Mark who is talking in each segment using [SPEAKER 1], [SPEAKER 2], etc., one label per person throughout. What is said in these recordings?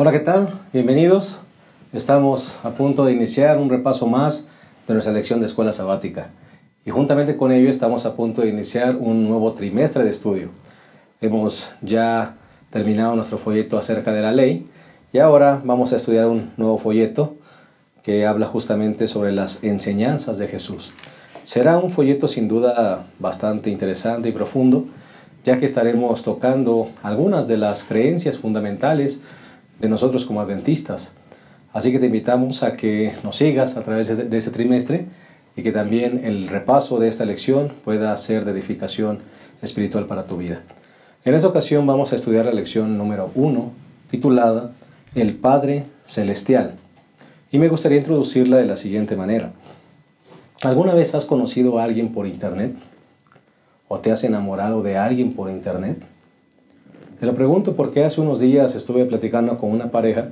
[SPEAKER 1] Hola, ¿qué tal? Bienvenidos. Estamos a punto de iniciar un repaso más de nuestra lección de escuela sabática. Y juntamente con ello estamos a punto de iniciar un nuevo trimestre de estudio. Hemos ya terminado nuestro folleto acerca de la ley y ahora vamos a estudiar un nuevo folleto que habla justamente sobre las enseñanzas de Jesús. Será un folleto sin duda bastante interesante y profundo, ya que estaremos tocando algunas de las creencias fundamentales de nosotros como adventistas. Así que te invitamos a que nos sigas a través de este trimestre y que también el repaso de esta lección pueda ser de edificación espiritual para tu vida. En esta ocasión vamos a estudiar la lección número 1, titulada El Padre Celestial. Y me gustaría introducirla de la siguiente manera. ¿Alguna vez has conocido a alguien por internet? ¿O te has enamorado de alguien por internet? Te lo pregunto porque hace unos días estuve platicando con una pareja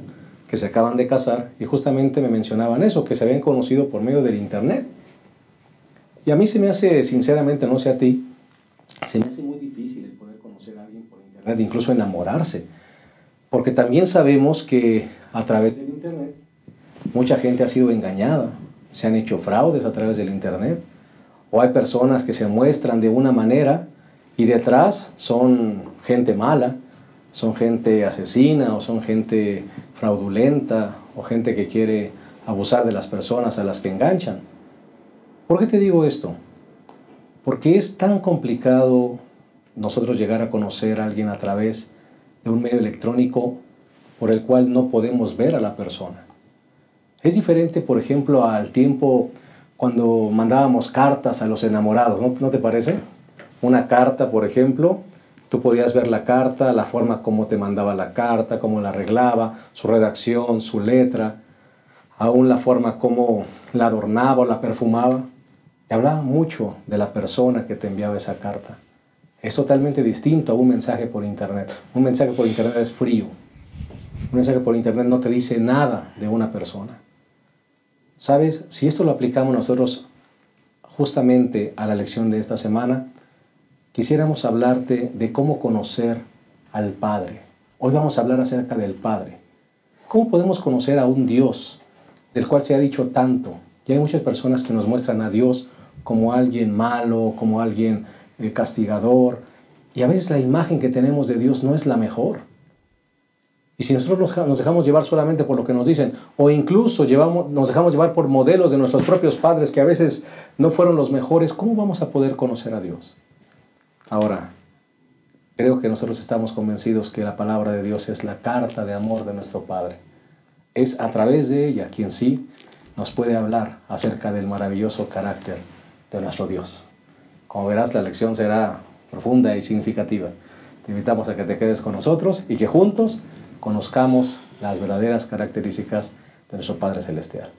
[SPEAKER 1] que se acaban de casar y justamente me mencionaban eso, que se habían conocido por medio del internet. Y a mí se me hace, sinceramente, no sé a ti, se me hace muy difícil el poder conocer a alguien por internet, incluso enamorarse. Porque también sabemos que a través del internet mucha gente ha sido engañada, se han hecho fraudes a través del internet, o hay personas que se muestran de una manera y detrás son gente mala, son gente asesina o son gente fraudulenta o gente que quiere abusar de las personas a las que enganchan. ¿Por qué te digo esto? Porque es tan complicado nosotros llegar a conocer a alguien a través de un medio electrónico por el cual no podemos ver a la persona. Es diferente, por ejemplo, al tiempo cuando mandábamos cartas a los enamorados, ¿no te parece? Una carta, por ejemplo, tú podías ver la carta, la forma como te mandaba la carta, cómo la arreglaba, su redacción, su letra, aún la forma como la adornaba o la perfumaba. Te hablaba mucho de la persona que te enviaba esa carta. Es totalmente distinto a un mensaje por internet. Un mensaje por internet es frío. Un mensaje por internet no te dice nada de una persona. ¿Sabes? Si esto lo aplicamos nosotros justamente a la lección de esta semana, quisiéramos hablarte de cómo conocer al Padre. Hoy vamos a hablar acerca del Padre. ¿Cómo podemos conocer a un Dios del cual se ha dicho tanto? Y hay muchas personas que nos muestran a Dios como alguien malo, como alguien castigador. Y a veces la imagen que tenemos de Dios no es la mejor. Y si nosotros nos dejamos llevar solamente por lo que nos dicen, o incluso nos dejamos llevar por modelos de nuestros propios padres que a veces no fueron los mejores, ¿cómo vamos a poder conocer a Dios? Ahora, creo que nosotros estamos convencidos que la palabra de Dios es la carta de amor de nuestro Padre. Es a través de ella quien sí nos puede hablar acerca del maravilloso carácter de nuestro Dios. Como verás, la lección será profunda y significativa. Te invitamos a que te quedes con nosotros y que juntos conozcamos las verdaderas características de nuestro Padre Celestial.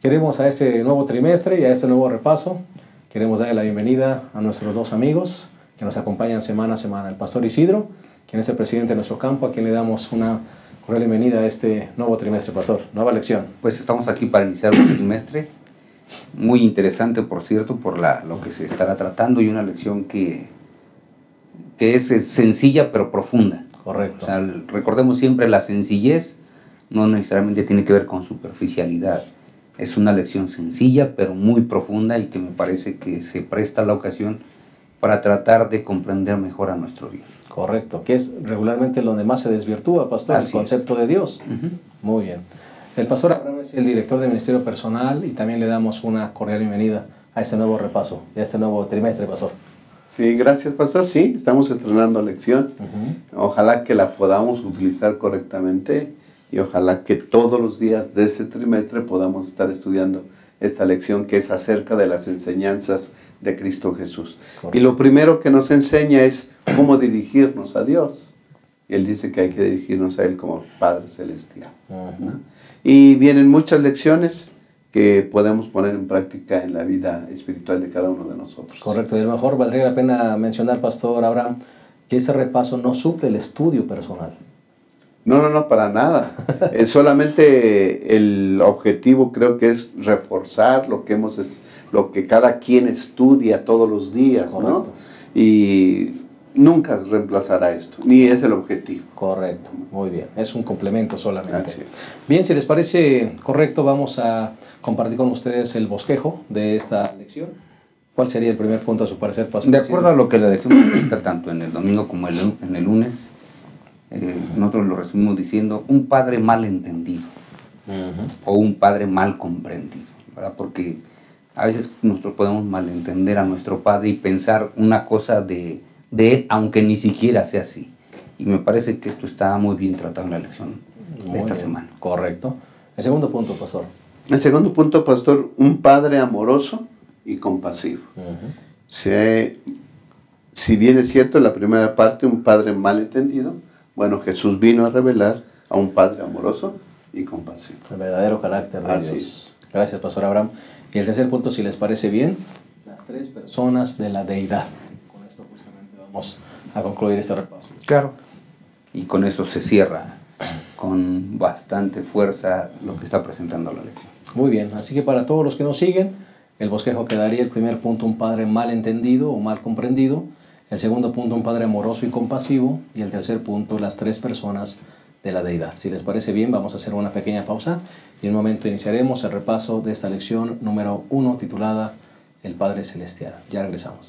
[SPEAKER 1] Queremos a este nuevo trimestre y a este nuevo repaso, queremos darle la bienvenida a nuestros dos amigos que nos acompañan semana a semana. El pastor Isidro, quien es el presidente de nuestro campo, a quien le damos una cordial bienvenida a este nuevo trimestre, pastor. Nueva lección.
[SPEAKER 2] Pues estamos aquí para iniciar un trimestre muy interesante, por cierto, por lo que se estará tratando, y una lección que es sencilla pero profunda.
[SPEAKER 1] Correcto.
[SPEAKER 2] O sea, recordemos siempre, la sencillez no necesariamente tiene que ver con superficialidad. Es una lección sencilla pero muy profunda y que me parece que se presta la ocasión para tratar de comprender mejor a nuestro Dios.
[SPEAKER 1] Correcto, que es regularmente donde más se desvirtúa, pastor, el concepto de Dios. Muy bien. El pastor Abraham es el director de Ministerio Personal y también le damos una cordial bienvenida a este nuevo repaso y a este nuevo trimestre, pastor.
[SPEAKER 3] Sí, gracias, pastor. Sí, estamos estrenando lección. Ojalá que la podamos utilizar correctamente y ojalá que todos los días de este trimestre podamos estar estudiando esta lección que es acerca de las enseñanzas de Cristo Jesús. Correcto. Y lo primero que nos enseña es cómo dirigirnos a Dios. Y Él dice que hay que dirigirnos a Él como Padre Celestial, ¿no? Y vienen muchas lecciones que podemos poner en práctica en la vida espiritual de cada uno de nosotros.
[SPEAKER 1] Correcto, y a lo mejor valdría la pena mencionar, pastor Abraham, que ese repaso no suple el estudio personal.
[SPEAKER 3] No, para nada. Solamente el objetivo creo que es reforzar lo que cada quien estudia todos los días, ¿no? Y nunca reemplazará esto, ni es el objetivo.
[SPEAKER 1] Correcto, muy bien. Es un complemento solamente.
[SPEAKER 3] Así es.
[SPEAKER 1] Bien, si les parece correcto, vamos a compartir con ustedes el bosquejo de esta lección. ¿Cuál sería el primer punto a su parecer, pastor?
[SPEAKER 2] De acuerdo a lo que la lección presenta tanto en el domingo como en el lunes, nosotros lo resumimos diciendo un padre mal entendido o un padre mal comprendido, ¿verdad? Porque a veces nosotros podemos malentender a nuestro padre y pensar una cosa de él, aunque ni siquiera sea así. Y me parece que esto está muy bien tratado en la lección de esta semana.
[SPEAKER 1] Correcto. El segundo punto, pastor.
[SPEAKER 3] El segundo punto, pastor, un padre amoroso y compasivo. Si bien es cierto, la primera parte, un padre malentendido, bueno, Jesús vino a revelar a un padre amoroso y compasivo.
[SPEAKER 1] El verdadero carácter de
[SPEAKER 3] Así
[SPEAKER 1] Dios. Gracias, pastor Abraham. Y el tercer punto, si les parece bien, las tres personas de la deidad. Con esto justamente vamos a concluir este repaso.
[SPEAKER 2] Claro. Y con eso se cierra con bastante fuerza lo que está presentando la lección.
[SPEAKER 1] Muy bien, así que para todos los que nos siguen, el bosquejo quedaría: el primer punto, un padre mal entendido o mal comprendido; el segundo punto, un padre amoroso y compasivo; y el tercer punto, las tres personas de la deidad. Si les parece bien, vamos a hacer una pequeña pausa y en un momento iniciaremos el repaso de esta lección número 1, titulada El Padre Celestial. Ya regresamos.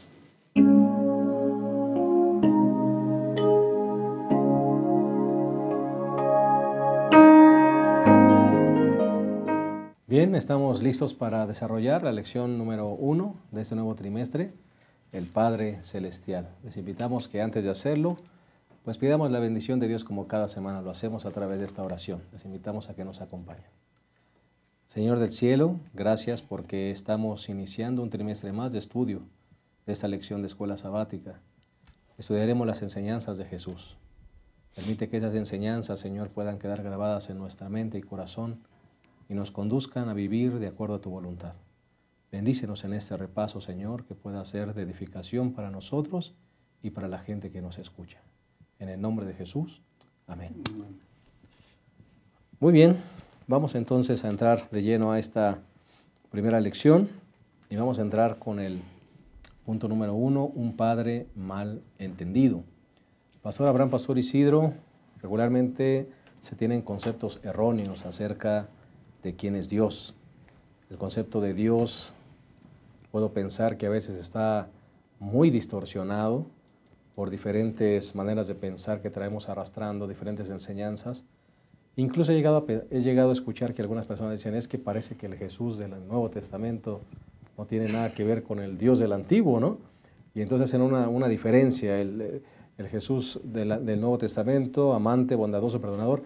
[SPEAKER 1] Bien, estamos listos para desarrollar la lección número 1 de este nuevo trimestre, el Padre Celestial. Les invitamos que antes de hacerlo, pues pidamos la bendición de Dios como cada semana lo hacemos a través de esta oración. Les invitamos a que nos acompañen. Señor del cielo, gracias porque estamos iniciando un trimestre más de estudio de esta lección de escuela sabática. Estudiaremos las enseñanzas de Jesús. Permite que esas enseñanzas, Señor, puedan quedar grabadas en nuestra mente y corazón y nos conduzcan a vivir de acuerdo a tu voluntad. Bendícenos en este repaso, Señor, que pueda ser de edificación para nosotros y para la gente que nos escucha. En el nombre de Jesús, amén. Muy bien, vamos entonces a entrar de lleno a esta primera lección y vamos a entrar con el punto número 1, un padre mal entendido. Pastor Abraham, Pastor Isidro, regularmente se tienen conceptos erróneos acerca de quién es Dios. El concepto de Dios, puedo pensar que a veces está muy distorsionado por diferentes maneras de pensar que traemos arrastrando, diferentes enseñanzas. Incluso he llegado a escuchar que algunas personas dicen, es que parece que el Jesús del Nuevo Testamento no tiene nada que ver con el Dios del Antiguo, ¿no? Y entonces hacen una diferencia, el Jesús del Nuevo Testamento, amante, bondadoso, perdonador,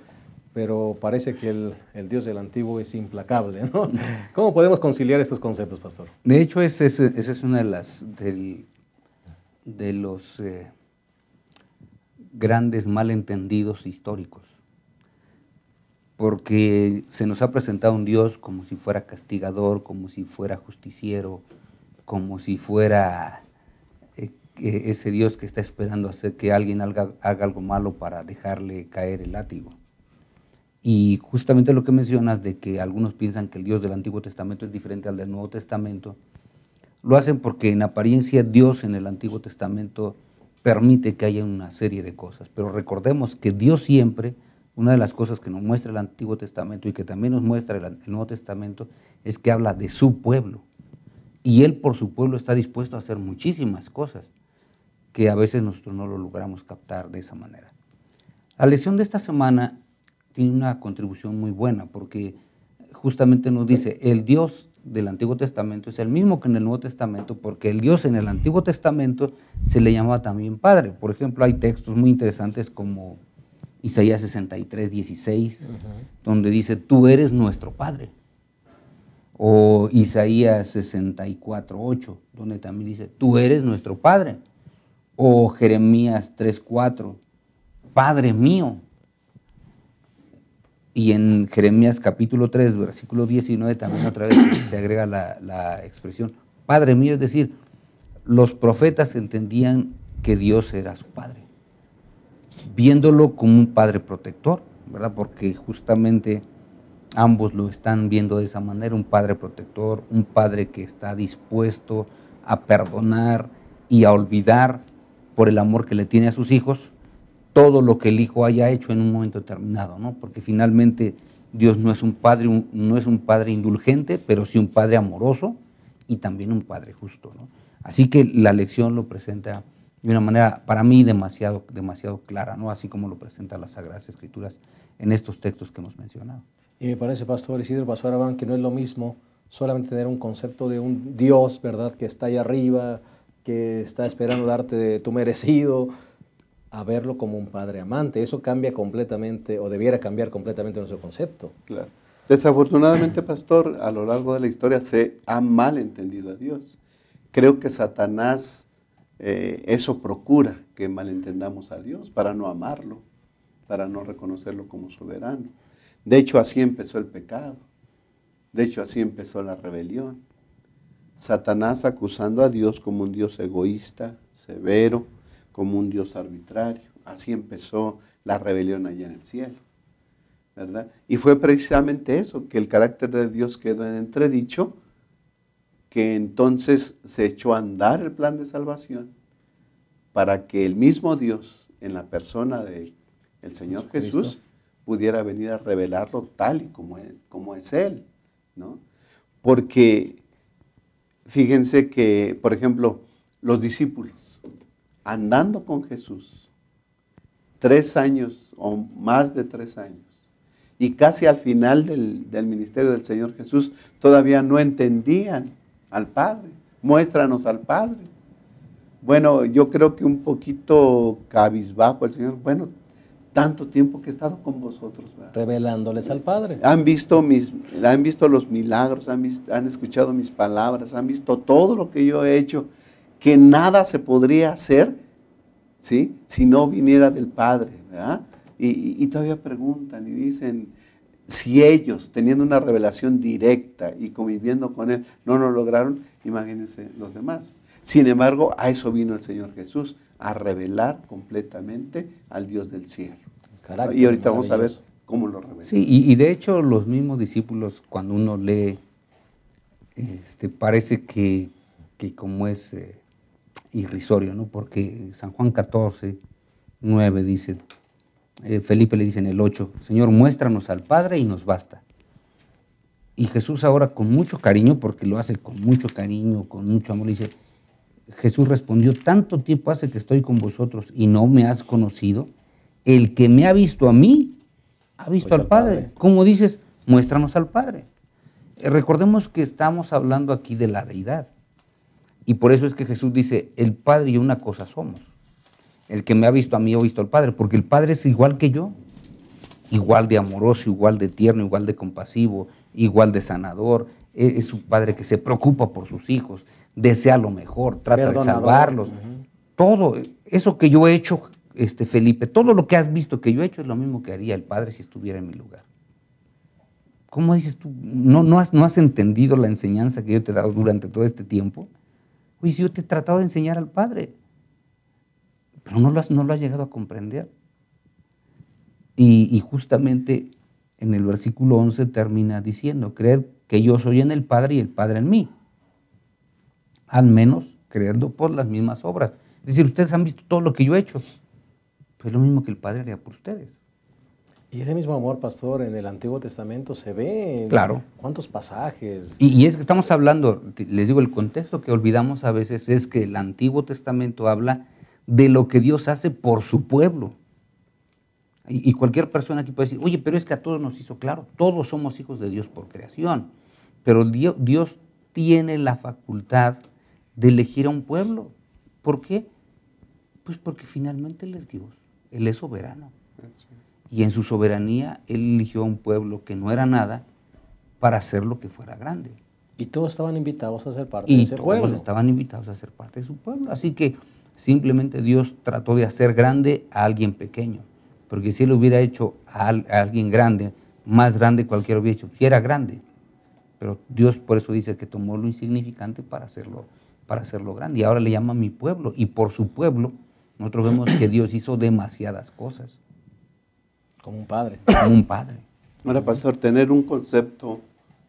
[SPEAKER 1] pero parece que el Dios del Antiguo es implacable, ¿no? ¿Cómo podemos conciliar estos conceptos, pastor?
[SPEAKER 2] De hecho, esa es una de los grandes malentendidos históricos, porque se nos ha presentado un Dios como si fuera castigador, como si fuera justiciero, como si fuera ese Dios que está esperando hacer que alguien haga algo malo para dejarle caer el látigo. Y justamente lo que mencionas de que algunos piensan que el Dios del Antiguo Testamento es diferente al del Nuevo Testamento, lo hacen porque en apariencia Dios en el Antiguo Testamento permite que haya una serie de cosas, pero recordemos que Dios siempre, una de las cosas que nos muestra el Antiguo Testamento y que también nos muestra el Nuevo Testamento, es que habla de su pueblo, y Él por su pueblo está dispuesto a hacer muchísimas cosas que a veces nosotros no lo logramos captar de esa manera. La lección de esta semana tiene una contribución muy buena porque justamente nos dice, el Dios del Antiguo Testamento es el mismo que en el Nuevo Testamento, porque el Dios en el Antiguo Testamento se le llamaba también Padre. Por ejemplo, hay textos muy interesantes como Isaías 63, 16, donde dice, tú eres nuestro Padre. O Isaías 64, 8, donde también dice, tú eres nuestro Padre. O Jeremías 3, 4, Padre mío. Y en Jeremías capítulo 3, versículo 19, también otra vez se agrega la expresión Padre mío, es decir, los profetas entendían que Dios era su Padre, viéndolo como un Padre protector, ¿verdad? Porque justamente ambos lo están viendo de esa manera, un Padre protector, un Padre que está dispuesto a perdonar y a olvidar por el amor que le tiene a sus hijos, todo lo que el hijo haya hecho en un momento determinado, ¿no? Porque finalmente Dios no es un padre indulgente, pero sí un padre amoroso y también un padre justo, ¿no? Así que la lección lo presenta de una manera, para mí, demasiado clara, ¿no? Así como lo presenta las Sagradas Escrituras en estos textos que hemos mencionado.
[SPEAKER 1] Y me parece, Pastor Isidro, Pastor Abraham, que no es lo mismo solamente tener un concepto de un Dios, ¿verdad?, que está ahí arriba, que está esperando darte de tu merecido, a verlo como un padre amante. Eso cambia completamente, o debiera cambiar completamente nuestro concepto.
[SPEAKER 3] Claro. Desafortunadamente, pastor, a lo largo de la historia se ha malentendido a Dios. Creo que Satanás eso procura, que malentendamos a Dios para no amarlo, para no reconocerlo como soberano. De hecho, así empezó el pecado. De hecho, así empezó la rebelión. Satanás acusando a Dios como un Dios egoísta, severo, como un Dios arbitrario. Así empezó la rebelión allá en el cielo, ¿verdad? Y fue precisamente eso, que el carácter de Dios quedó en entredicho, que entonces se echó a andar el plan de salvación para que el mismo Dios, en la persona del Señor Jesús, pudiera venir a revelarlo tal y como es Él, ¿no? Porque fíjense que, por ejemplo, los discípulos, andando con Jesús, 3 años o más de 3 años, y casi al final del ministerio del Señor Jesús, todavía no entendían al Padre. Muéstranos al Padre. Bueno, yo creo que un poquito cabizbajo el Señor, bueno, tanto tiempo que he estado con vosotros, ¿verdad?
[SPEAKER 1] Revelándoles al Padre.
[SPEAKER 3] Han visto los milagros, han escuchado mis palabras, han visto todo lo que yo he hecho, que nada se podría hacer, ¿sí?, si no viniera del Padre, ¿verdad? Y todavía preguntan y dicen, si ellos, teniendo una revelación directa y conviviendo con Él, no lo lograron, imagínense los demás. Sin embargo, a eso vino el Señor Jesús, a revelar completamente al Dios del cielo.
[SPEAKER 1] Carácter,
[SPEAKER 3] y ahorita vamos a ver cómo lo revela.
[SPEAKER 2] Sí, y de hecho los mismos discípulos, cuando uno lee, parece que como es irrisorio, ¿no? Porque San Juan 14, 9 dice, Felipe le dice en el 8, Señor, muéstranos al Padre y nos basta. Y Jesús ahora con mucho cariño, porque lo hace con mucho cariño, con mucho amor, le dice, Jesús respondió, tanto tiempo hace que estoy con vosotros y no me has conocido. El que me ha visto a mí, ha visto al Padre. Como dices, muéstranos al Padre. Recordemos que estamos hablando aquí de la deidad. Y por eso es que Jesús dice, el Padre y una cosa somos. El que me ha visto a mí, ha visto al Padre, porque el Padre es igual que yo. Igual de amoroso, igual de tierno, igual de compasivo, igual de sanador. Es un Padre que se preocupa por sus hijos, desea lo mejor, trata de salvarlos. Todo eso que yo he hecho, Felipe, todo lo que has visto que yo he hecho es lo mismo que haría el Padre si estuviera en mi lugar. ¿Cómo dices tú? ¿No has entendido la enseñanza que yo te he dado durante todo este tiempo? Oye, si yo te he tratado de enseñar al Padre, pero no lo has llegado a comprender. Y justamente en el versículo 11 termina diciendo, creed que yo soy en el Padre y el Padre en mí. Al menos creedlo por las mismas obras. Es decir, ustedes han visto todo lo que yo he hecho, pues es lo mismo que el Padre haría por ustedes.
[SPEAKER 1] Y ese mismo amor, pastor, en el Antiguo Testamento se ve en
[SPEAKER 2] claro.
[SPEAKER 1] ¿Cuántos pasajes?
[SPEAKER 2] Y es que estamos hablando, les digo, el contexto que olvidamos a veces es que el Antiguo Testamento habla de lo que Dios hace por su pueblo. Y cualquier persona aquí puede decir, oye, pero es que a todos nos hizo claro, todos somos hijos de Dios por creación, pero Dios tiene la facultad de elegir a un pueblo. ¿Por qué? Pues porque finalmente Él es Dios, Él es soberano. Y en su soberanía Él eligió a un pueblo que no era nada para hacer lo que fuera grande.
[SPEAKER 1] Y todos estaban invitados a ser parte de ese pueblo.
[SPEAKER 2] Y todos estaban invitados a ser parte de su pueblo. Así que simplemente Dios trató de hacer grande a alguien pequeño. Porque si Él hubiera hecho a alguien grande, más grande cualquiera hubiera hecho, si era grande. Pero Dios por eso dice que tomó lo insignificante para hacerlo grande. Y ahora le llama mi pueblo. Y por su pueblo, nosotros vemos que Dios hizo demasiadas cosas.
[SPEAKER 1] Como un padre.
[SPEAKER 2] Como un padre.
[SPEAKER 3] Ahora, pastor, tener un concepto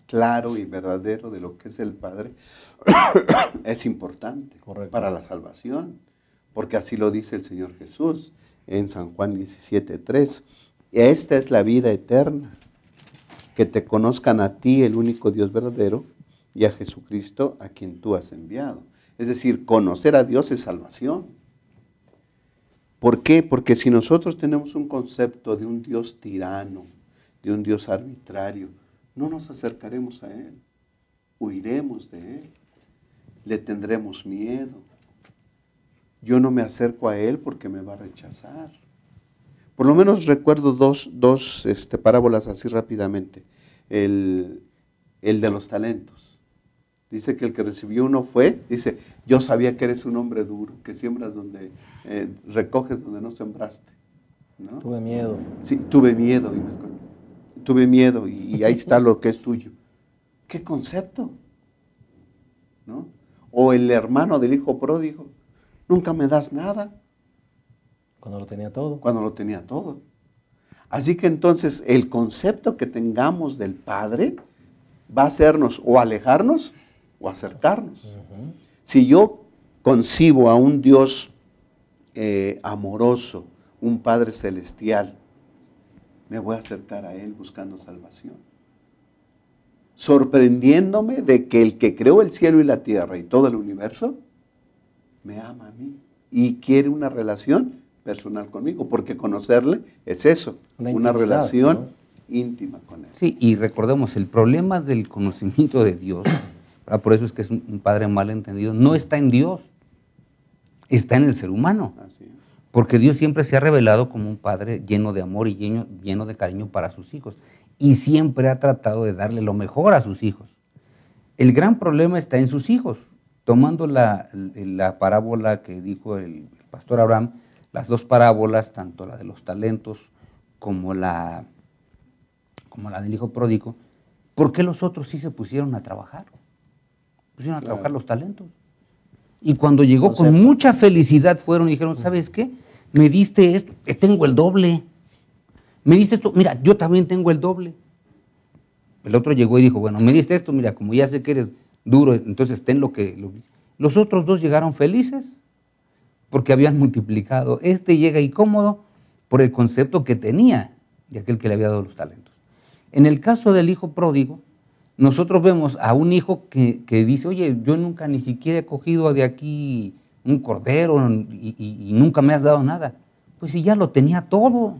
[SPEAKER 3] claro y verdadero de lo que es el Padre es importante.
[SPEAKER 1] Correcto.
[SPEAKER 3] Para la salvación. porque así lo dice el Señor Jesús en San Juan 17:3. Esta es la vida eterna, que te conozcan a ti, el único Dios verdadero, y a Jesucristo, a quien tú has enviado. Es decir, conocer a Dios es salvación. ¿Por qué? Porque si nosotros tenemos un concepto de un Dios tirano, de un Dios arbitrario, no nos acercaremos a Él, huiremos de Él, le tendremos miedo. Yo no me acerco a Él porque me va a rechazar. Por lo menos recuerdo dos parábolas así rápidamente. El de los talentos. Dice que el que recibió uno dice, yo sabía que eres un hombre duro, que siembras donde, recoges donde no sembraste. ¿No?
[SPEAKER 1] Tuve miedo.
[SPEAKER 3] Sí, tuve miedo. Y ahí está lo que es tuyo. ¿Qué concepto? ¿No? O el hermano del hijo pródigo, nunca me das nada.
[SPEAKER 1] Cuando lo tenía todo.
[SPEAKER 3] Cuando lo tenía todo. Así que entonces el concepto que tengamos del Padre va a hacernos o alejarnos o acercarnos. Si yo concibo a un Dios amoroso, un Padre celestial, me voy a acercar a Él buscando salvación. Sorprendiéndome de que el que creó el cielo y la tierra y todo el universo, me ama a mí y quiere una relación personal conmigo, porque conocerle es eso, una relación íntima con Él.
[SPEAKER 2] Sí, y recordemos, el problema del conocimiento de Dios, por eso es que es un padre malentendido, no está en Dios, está en el ser humano.
[SPEAKER 3] Así es.
[SPEAKER 2] Porque Dios siempre se ha revelado como un padre lleno de amor y lleno de cariño para sus hijos. Y siempre ha tratado de darle lo mejor a sus hijos. El gran problema está en sus hijos. Tomando la parábola que dijo el pastor Abraham, las dos parábolas, tanto la de los talentos como la del hijo pródigo, ¿por qué los otros sí se pusieron a trabajar? Pusieron a trabajar los talentos. Y cuando llegó con mucha felicidad fueron y dijeron, ¿sabes qué? Me diste esto, tengo el doble. Me diste esto, mira, yo también tengo el doble. El otro llegó y dijo, bueno, me diste esto, mira, como ya sé que eres duro, entonces ten lo que... Los otros dos llegaron felices porque habían multiplicado. Este llega incómodo por el concepto que tenía de aquel que le había dado los talentos. En el caso del hijo pródigo, nosotros vemos a un hijo que dice, oye, yo nunca ni siquiera he cogido de aquí un cordero y nunca me has dado nada. Pues si ya lo tenía todo.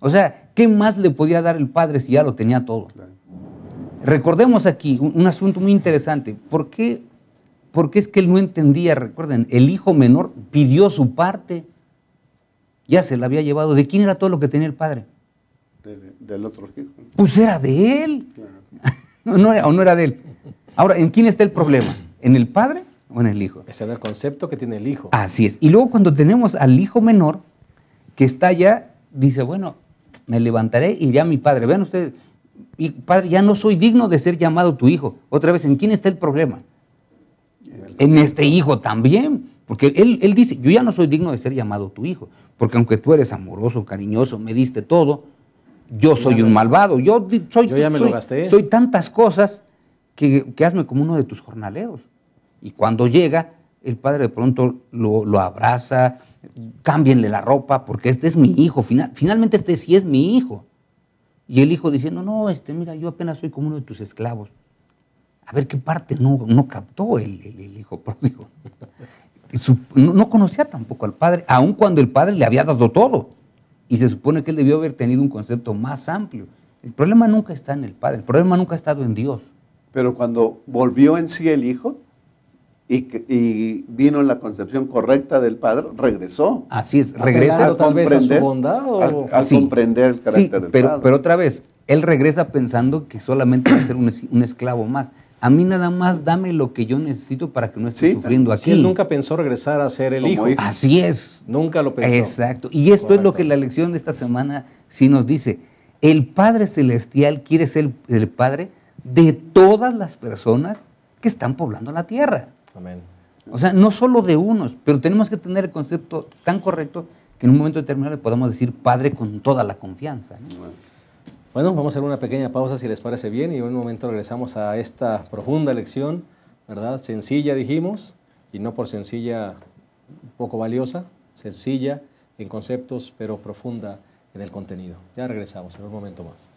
[SPEAKER 2] O sea, ¿qué más le podía dar el padre si ya lo tenía todo? Claro. Recordemos aquí un asunto muy interesante. ¿Por qué es que él no entendía? Recuerden, el hijo menor pidió su parte. Ya se la había llevado. ¿De quién era todo lo que tenía el padre?
[SPEAKER 3] Del otro hijo.
[SPEAKER 2] Pues era de él.
[SPEAKER 3] Claro.
[SPEAKER 2] No era de él. Ahora, ¿en quién está el problema? ¿En el padre o en el hijo?
[SPEAKER 1] Ese es el concepto que tiene el hijo.
[SPEAKER 2] Así es. Y luego cuando tenemos al hijo menor, que está allá, dice, bueno, me levantaré y iré a mi padre. Vean ustedes, y padre, ya no soy digno de ser llamado tu hijo. Otra vez, ¿en quién está el problema? En este hijo también. Porque él dice, yo ya no soy digno de ser llamado tu hijo. Porque aunque tú eres amoroso, cariñoso, me diste todo, yo soy un malvado. Yo
[SPEAKER 1] ya me lo gasté.
[SPEAKER 2] Soy tantas cosas que hazme como uno de tus jornaleros. Y cuando llega, el padre de pronto lo abraza, cámbienle la ropa, porque este es mi hijo. Finalmente este sí es mi hijo. Y el hijo diciendo, no, mira, yo apenas soy como uno de tus esclavos. A ver qué parte no captó el hijo pródigo. No conocía tampoco al padre, aun cuando el padre le había dado todo. Y se supone que él debió haber tenido un concepto más amplio. El problema nunca está en el padre, el problema nunca ha estado en Dios.
[SPEAKER 3] Pero cuando volvió en sí el hijo y vino la concepción correcta del padre, regresó.
[SPEAKER 2] Así es, regresa
[SPEAKER 1] tal vez a su bondad.
[SPEAKER 3] Al comprender el carácter del padre.
[SPEAKER 2] Pero otra vez, él regresa pensando que solamente va a ser un esclavo más. A mí nada más dame lo que yo necesito para que no esté sufriendo aquí.
[SPEAKER 1] Sí, él nunca pensó regresar a ser el hijo.
[SPEAKER 2] Así es.
[SPEAKER 1] Nunca lo pensó.
[SPEAKER 2] Exacto. Y esto es lo que la lección de esta semana sí nos dice. El Padre Celestial quiere ser el Padre de todas las personas que están poblando la tierra.
[SPEAKER 1] Amén.
[SPEAKER 2] O sea, no solo de unos, pero tenemos que tener el concepto tan correcto que en un momento determinado le podamos decir Padre con toda la confianza, ¿no?
[SPEAKER 1] Bueno, vamos a hacer una pequeña pausa si les parece bien y en un momento regresamos a esta profunda lección, ¿verdad? Sencilla dijimos, y no por sencilla poco valiosa, sencilla en conceptos, pero profunda en el contenido. Ya regresamos en un momento más.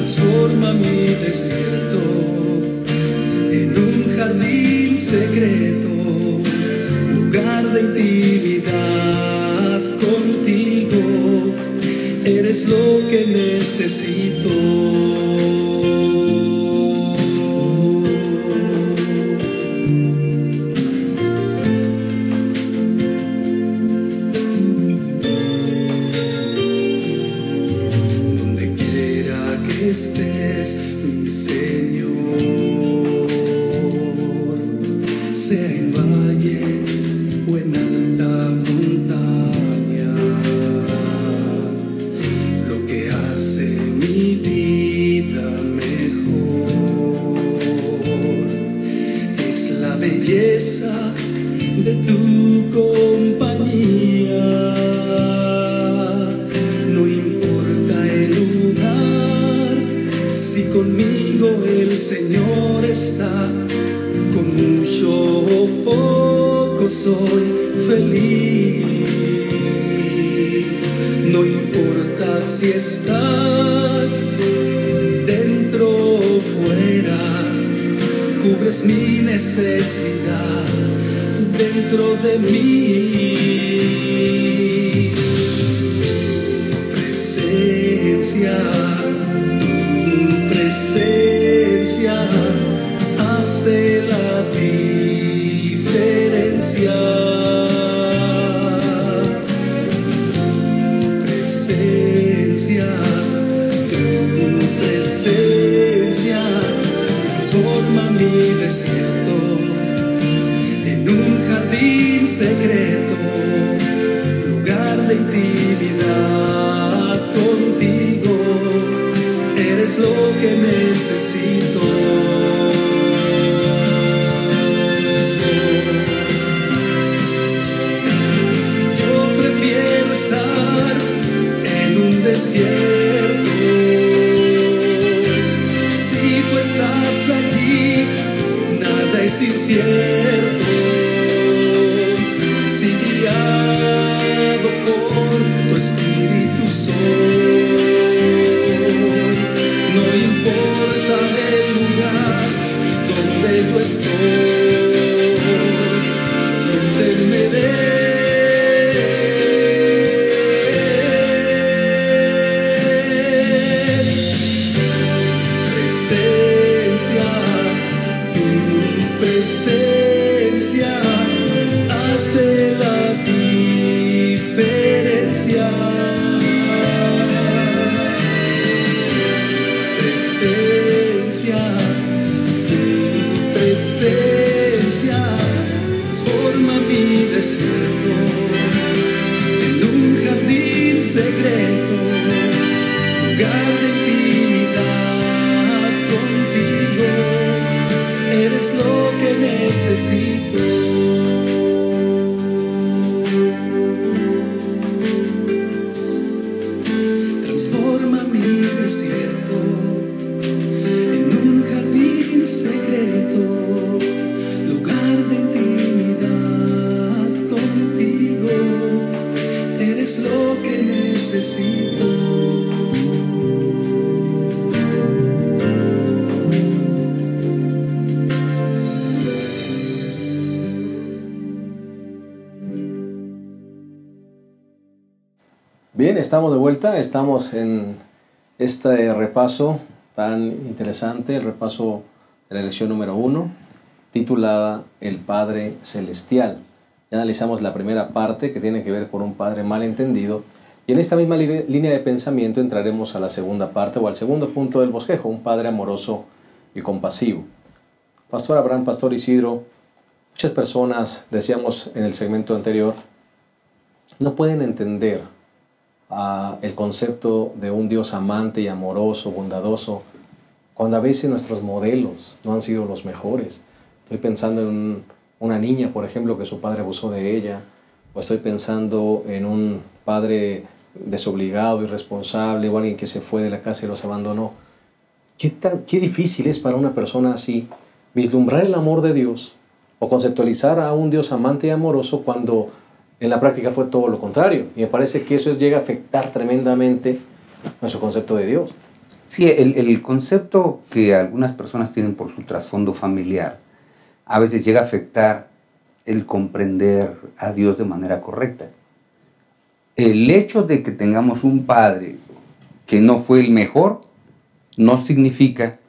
[SPEAKER 4] Transforma mi desierto en un jardín secreto, lugar de intimidad contigo. Eres lo que necesito. Estés, mi Señor, sea en valle o en alta montaña, lo que hace mi vida mejor es la belleza de tu compañía. Si conmigo el Señor está, con mucho o poco soy feliz. No importa si estás dentro o fuera, cubres mi necesidad dentro de mí. Presencia hace la diferencia. Tu presencia transforma mi desierto en un jardín secreto, lugar de intimidad contigo. Eres lo que necesito. Yo prefiero estar en un desierto. Si tú estás allí, nada es incierto. Si guiado por tu Espíritu soy, no importa el lugar donde yo estoy, donde me tu presencia hace la diferencia. Tu presencia transforma desierto, en un jardín secreto, lugar de intimidad contigo, eres lo que necesito. Transforma mi desierto en un jardín secreto, lugar de intimidad contigo, eres lo que necesito.
[SPEAKER 1] Bien, estamos de vuelta, estamos en este repaso tan interesante, el repaso de la lección número 1, titulada El Padre Celestial. Ya analizamos la primera parte, que tiene que ver con un Padre malentendido, y en esta misma línea de pensamiento entraremos a la segunda parte, o al segundo punto del bosquejo, un Padre amoroso y compasivo. Pastor Abraham, Pastor Isidro, muchas personas, decíamos en el segmento anterior, no pueden entender el concepto de un Dios amante y amoroso, bondadoso, cuando a veces nuestros modelos no han sido los mejores. Estoy pensando en una niña, por ejemplo, que su padre abusó de ella, o estoy pensando en un padre desobligado, irresponsable, o alguien que se fue de la casa y los abandonó. Qué difícil es para una persona así vislumbrar el amor de Dios o conceptualizar a un Dios amante y amoroso cuando en la práctica fue todo lo contrario. Y me parece que eso llega a afectar tremendamente nuestro concepto de Dios.
[SPEAKER 2] Sí, el concepto que algunas personas tienen por su trasfondo familiar a veces llega a afectar el comprender a Dios de manera correcta. El hecho de que tengamos un padre que no fue el mejor no significa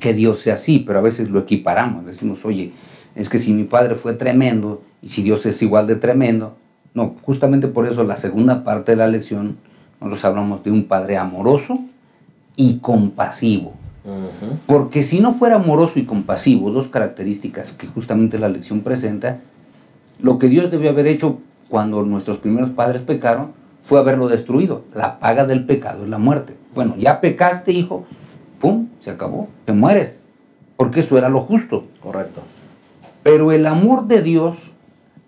[SPEAKER 2] que Dios sea así, pero a veces lo equiparamos. Decimos, oye, es que si mi padre fue tremendo y si Dios es igual de tremendo. No, justamente por eso la segunda parte de la lección nosotros hablamos de un padre amoroso y compasivo. Porque si no fuera amoroso y compasivo, dos características que justamente la lección presenta, lo que Dios debió haber hecho cuando nuestros primeros padres pecaron fue haberlo destruido. La paga del pecado es la muerte. Bueno, ya pecaste, hijo, pum, se acabó, te mueres, porque eso era lo justo.
[SPEAKER 1] Correcto.
[SPEAKER 2] Pero el amor de Dios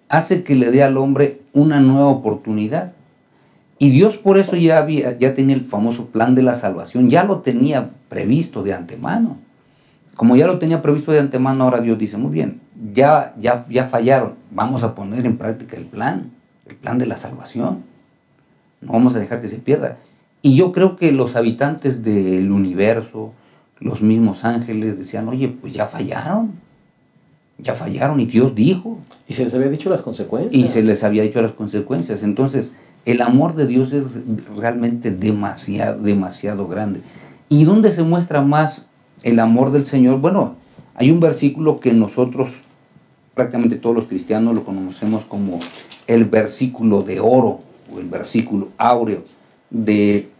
[SPEAKER 2] hace que le dé al hombre una nueva oportunidad. Y Dios por eso ya tenía el famoso plan de la salvación, ya lo tenía previsto de antemano. Como ya lo tenía previsto de antemano, ahora Dios dice, muy bien, ya fallaron, vamos a poner en práctica el plan de la salvación. No vamos a dejar que se pierda. Y yo creo que los habitantes del universo, los mismos ángeles decían, oye, pues ya fallaron y Dios dijo.
[SPEAKER 1] Y se les había dicho las consecuencias.
[SPEAKER 2] Y se les había dicho las consecuencias. Entonces, el amor de Dios es realmente demasiado grande. ¿Y dónde se muestra más el amor del Señor? Bueno, hay un versículo que nosotros, prácticamente todos los cristianos, lo conocemos como el versículo de oro o el versículo áureo de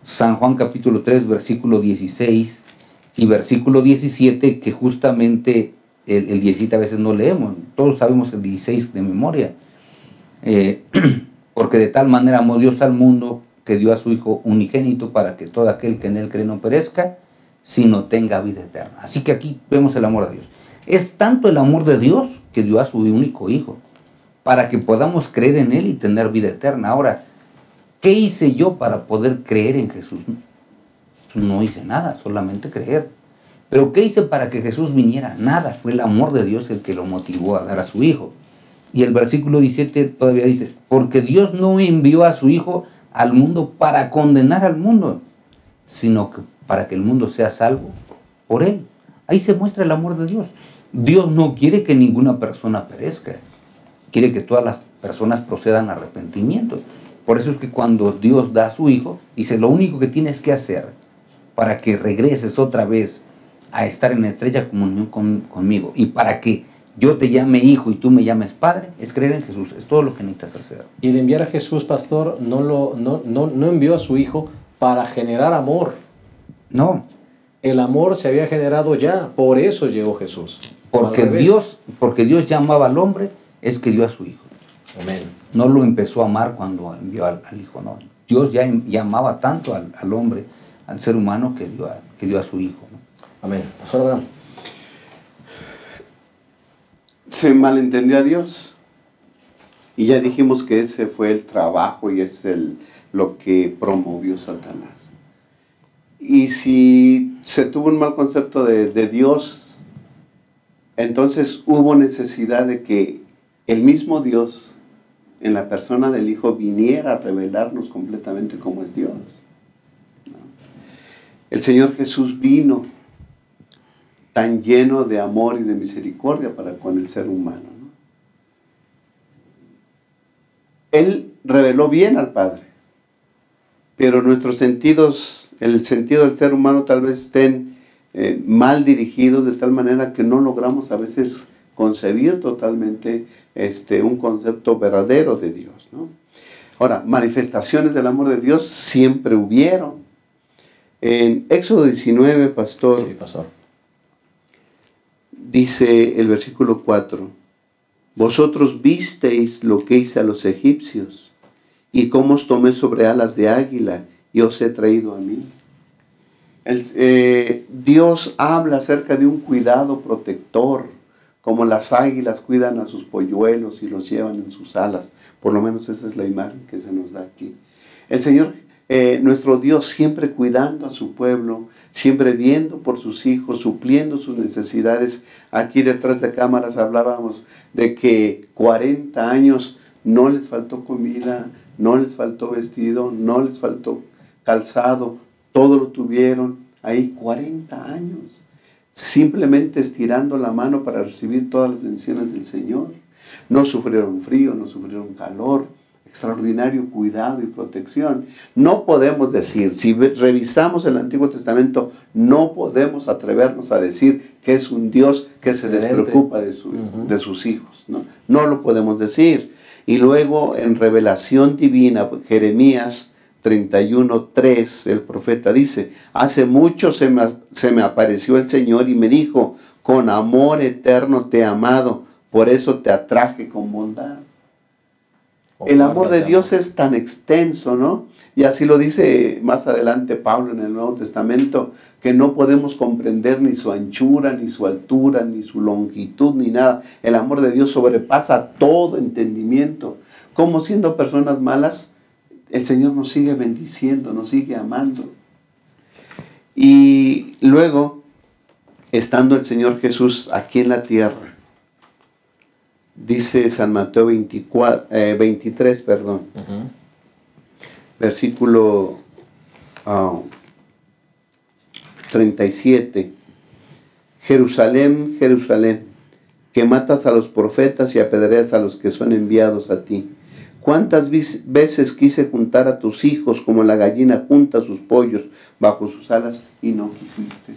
[SPEAKER 2] San Juan capítulo 3, versículo 16 y versículo 17, que justamente el 17 a veces no leemos, todos sabemos el 16 de memoria. Porque de tal manera amó Dios al mundo que dio a su Hijo unigénito para que todo aquel que en él cree no perezca, sino tenga vida eterna. Así que aquí vemos el amor de Dios. Es tanto el amor de Dios que dio a su único Hijo para que podamos creer en él y tener vida eterna. Ahora, ¿qué hice yo para poder creer en Jesús? No hice nada, solamente creer. ¿Pero qué hice para que Jesús viniera? Nada, fue el amor de Dios el que lo motivó a dar a su Hijo. Y el versículo 17 todavía dice, porque Dios no envió a su Hijo al mundo para condenar al mundo, sino que para que el mundo sea salvo por él. Ahí se muestra el amor de Dios. Dios no quiere que ninguna persona perezca, quiere que todas las personas procedan a arrepentimiento. Por eso es que cuando Dios da a su Hijo, dice, lo único que tienes que hacer para que regreses otra vez a estar en estrecha comunión conmigo y para que yo te llame hijo y tú me llames padre, es creer en Jesús, es todo lo que necesitas hacer.
[SPEAKER 1] Y el enviar a Jesús, pastor, no envió a su Hijo para generar amor.
[SPEAKER 2] No.
[SPEAKER 1] El amor se había generado ya, por eso llegó Jesús.
[SPEAKER 2] Porque Dios llamaba al hombre es que dio a su hijo.
[SPEAKER 1] Amén.
[SPEAKER 2] No lo empezó a amar cuando envió al hijo, no. Dios ya amaba tanto al hombre, al ser humano, que dio a su hijo, ¿no?
[SPEAKER 1] Amén. Pastor Abraham.
[SPEAKER 3] Se malentendió a Dios. Y ya dijimos que ese fue el trabajo y es lo que promovió Satanás. Y si se tuvo un mal concepto de Dios, entonces hubo necesidad de que el mismo Dios, en la persona del Hijo, viniera a revelarnos completamente cómo es Dios, ¿no? El Señor Jesús vino tan lleno de amor y de misericordia para con el ser humano, ¿no? Él reveló bien al Padre, pero nuestros sentidos, el sentido del ser humano tal vez estén mal dirigidos de tal manera que no logramos a veces concebir totalmente un concepto verdadero de Dios, ¿no? Ahora, manifestaciones del amor de Dios siempre hubieron. En Éxodo 19, pastor,
[SPEAKER 1] Sí, pastor.
[SPEAKER 3] dice el versículo 4, vosotros visteis lo que hice a los egipcios y cómo os tomé sobre alas de águila y os he traído a mí. Dios habla acerca de un cuidado protector, como las águilas cuidan a sus polluelos y los llevan en sus alas. Por lo menos esa es la imagen que se nos da aquí. El Señor, nuestro Dios, siempre cuidando a su pueblo, siempre viendo por sus hijos, supliendo sus necesidades. Aquí detrás de cámaras hablábamos de que 40 años no les faltó comida, no les faltó vestido, no les faltó calzado, todo lo tuvieron ahí 40 años. Simplemente estirando la mano para recibir todas las bendiciones del Señor. No sufrieron frío, no sufrieron calor, extraordinario cuidado y protección. No podemos decir, si revisamos el Antiguo Testamento, no podemos atrevernos a decir que es un Dios que se despreocupa de sus hijos, ¿no? No lo podemos decir. Y luego en revelación divina, Jeremías 31:3, el profeta dice, hace mucho se me apareció el Señor y me dijo, con amor eterno te he amado, por eso te atraje con bondad. El amor de Dios es tan extenso, ¿no? Y así lo dice más adelante Pablo en el Nuevo Testamento, que no podemos comprender ni su anchura, ni su altura, ni su longitud, ni nada. El amor de Dios sobrepasa todo entendimiento. Como siendo personas malas, el Señor nos sigue bendiciendo, nos sigue amando. Y luego, estando el Señor Jesús aquí en la tierra, dice San Mateo 23, versículo 37. Jerusalén, Jerusalén, que matas a los profetas y apedreas a los que son enviados a ti. ¿Cuántas veces quise juntar a tus hijos como la gallina junta sus pollos bajo sus alas y no quisiste?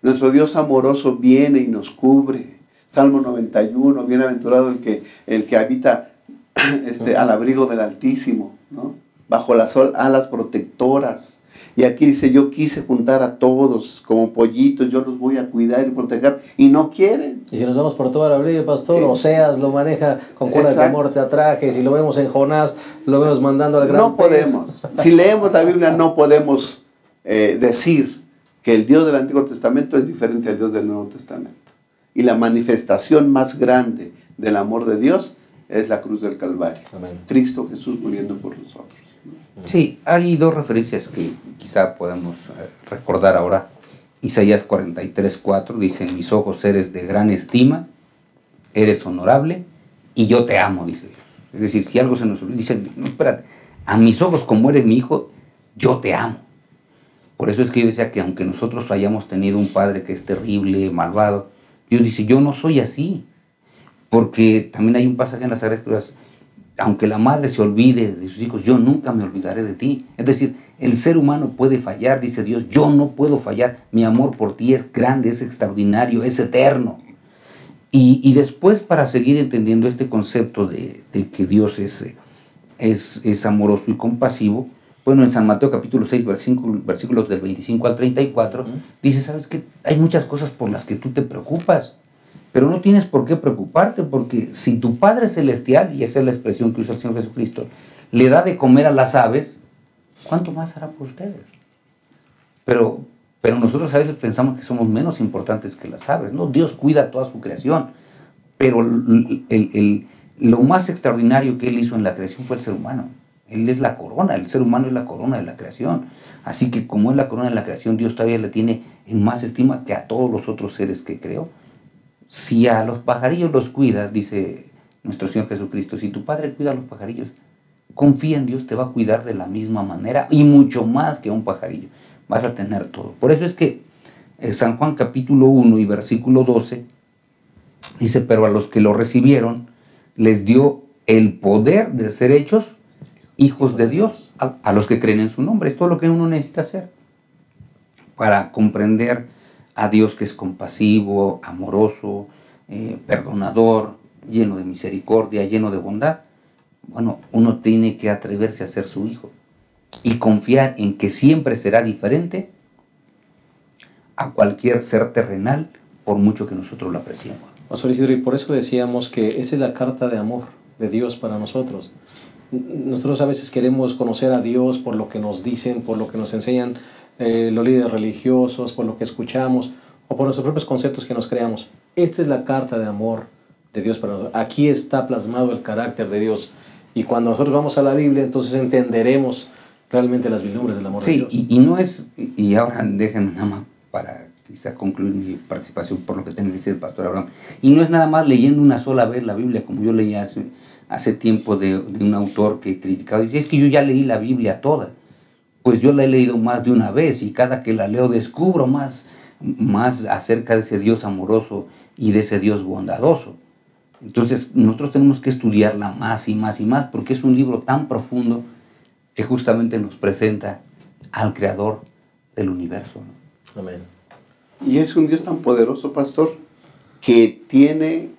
[SPEAKER 3] Nuestro Dios amoroso viene y nos cubre. Salmo 91, bienaventurado el que habita al abrigo del Altísimo, ¿no? Bajo las alas protectoras. Y aquí dice, yo quise juntar a todos como pollitos, yo los voy a cuidar y proteger, y no quieren.
[SPEAKER 1] Y si nos vamos por toda la Biblia, pastor, Oseas lo maneja con cuerdas de amor te atraje. Si lo vemos en Jonás, lo vemos mandando al gran
[SPEAKER 3] No podemos. Si leemos la Biblia, no podemos decir que el Dios del Antiguo Testamento es diferente al Dios del Nuevo Testamento. Y la manifestación más grande del amor de Dios es la cruz del Calvario. Amén. Cristo Jesús muriendo por nosotros.
[SPEAKER 2] Sí, hay dos referencias que quizá podemos recordar ahora. Isaías 43:4 dice, en mis ojos eres de gran estima, eres honorable y yo te amo, dice Dios. Es decir, si algo se nos olvida, dice, no, espérate, a mis ojos como eres mi hijo, yo te amo. Por eso es que yo decía que aunque nosotros hayamos tenido un padre que es terrible, malvado, Dios dice, yo no soy así. Porque también hay un pasaje en las Sagradas Escrituras, aunque la madre se olvide de sus hijos, yo nunca me olvidaré de ti. Es decir, el ser humano puede fallar, dice Dios, yo no puedo fallar. Mi amor por ti es grande, es extraordinario, es eterno. Y después, para seguir entendiendo este concepto de que Dios es amoroso y compasivo, bueno, en San Mateo capítulo 6, versículos del 25 al 34, dice, ¿sabes qué? Hay muchas cosas por las que tú te preocupas. Pero no tienes por qué preocuparte, porque si tu Padre Celestial, y esa es la expresión que usa el Señor Jesucristo, le da de comer a las aves, ¿cuánto más hará por ustedes? Pero nosotros a veces pensamos que somos menos importantes que las aves, ¿no? Dios cuida toda su creación, pero lo más extraordinario que Él hizo en la creación fue el ser humano. Él es la corona, el ser humano es la corona de la creación. Así que como es la corona de la creación, Dios todavía le tiene en más estima que a todos los otros seres que creó. Si a los pajarillos los cuida, dice nuestro Señor Jesucristo, si tu Padre cuida a los pajarillos, confía en Dios, te va a cuidar de la misma manera y mucho más que a un pajarillo. Vas a tener todo. Por eso es que San Juan capítulo 1 y versículo 12 dice, pero a los que lo recibieron les dio el poder de ser hechos hijos de Dios, a los que creen en su nombre. Es todo lo que uno necesita hacer para comprender a Dios, que es compasivo, amoroso, perdonador, lleno de misericordia, lleno de bondad. Bueno, uno tiene que atreverse a ser su hijo y confiar en que siempre será diferente a cualquier ser terrenal, por mucho que nosotros lo apreciemos.
[SPEAKER 1] Pastor Isidro, y por eso decíamos que esa es la carta de amor de Dios para nosotros. Nosotros a veces queremos conocer a Dios por lo que nos dicen, por lo que nos enseñan los líderes religiosos, por lo que escuchamos o por nuestros propios conceptos que nos creamos. Esta es la carta de amor de Dios para nosotros. Aquí está plasmado el carácter de Dios. Y cuando nosotros vamos a la Biblia, entonces entenderemos realmente las vislumbres del amor de Dios.
[SPEAKER 2] Sí, y no es, y ahora déjenme nada más para quizá concluir mi participación por lo que tiene que decir el pastor Abraham, y no es nada más leyendo una sola vez la Biblia, como yo leía hace tiempo de un autor que criticaba, dice, es que yo ya leí la Biblia toda. Pues yo la he leído más de una vez y cada que la leo descubro más acerca de ese Dios amoroso y de ese Dios bondadoso. Entonces nosotros tenemos que estudiarla más y más y más, porque es un libro tan profundo que justamente nos presenta al Creador del universo, ¿no?
[SPEAKER 1] Amén.
[SPEAKER 3] Y es un Dios tan poderoso, pastor, que tiene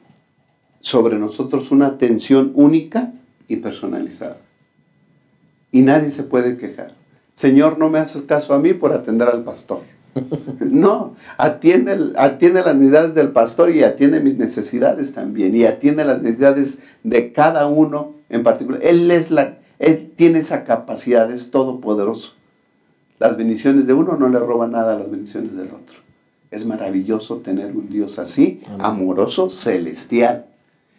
[SPEAKER 3] sobre nosotros una atención única y personalizada. Y nadie se puede quejar. Señor, no me haces caso a mí por atender al pastor. No, atiende las necesidades del pastor y atiende mis necesidades también. Y atiende las necesidades de cada uno en particular. Él tiene esa capacidad, es todopoderoso. Las bendiciones de uno no le roban nada a las bendiciones del otro. Es maravilloso tener un Dios así, amoroso, celestial.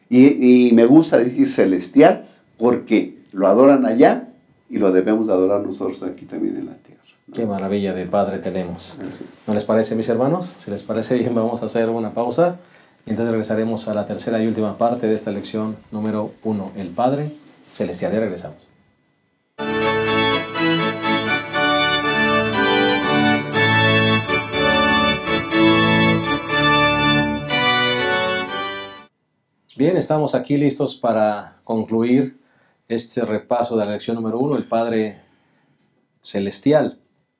[SPEAKER 3] Y me gusta decir celestial porque lo adoran allá y lo debemos de adorar nosotros aquí también en la tierra, ¿no?
[SPEAKER 1] Qué maravilla de Padre tenemos.
[SPEAKER 3] Así.
[SPEAKER 1] ¿No les parece, mis hermanos? Si les parece bien, vamos a hacer una pausa y entonces regresaremos a la tercera y última parte de esta lección número 1, el Padre Celestial. Ya regresamos. Bien, estamos aquí listos para concluir este repaso de la lección número 1, el Padre Celestial.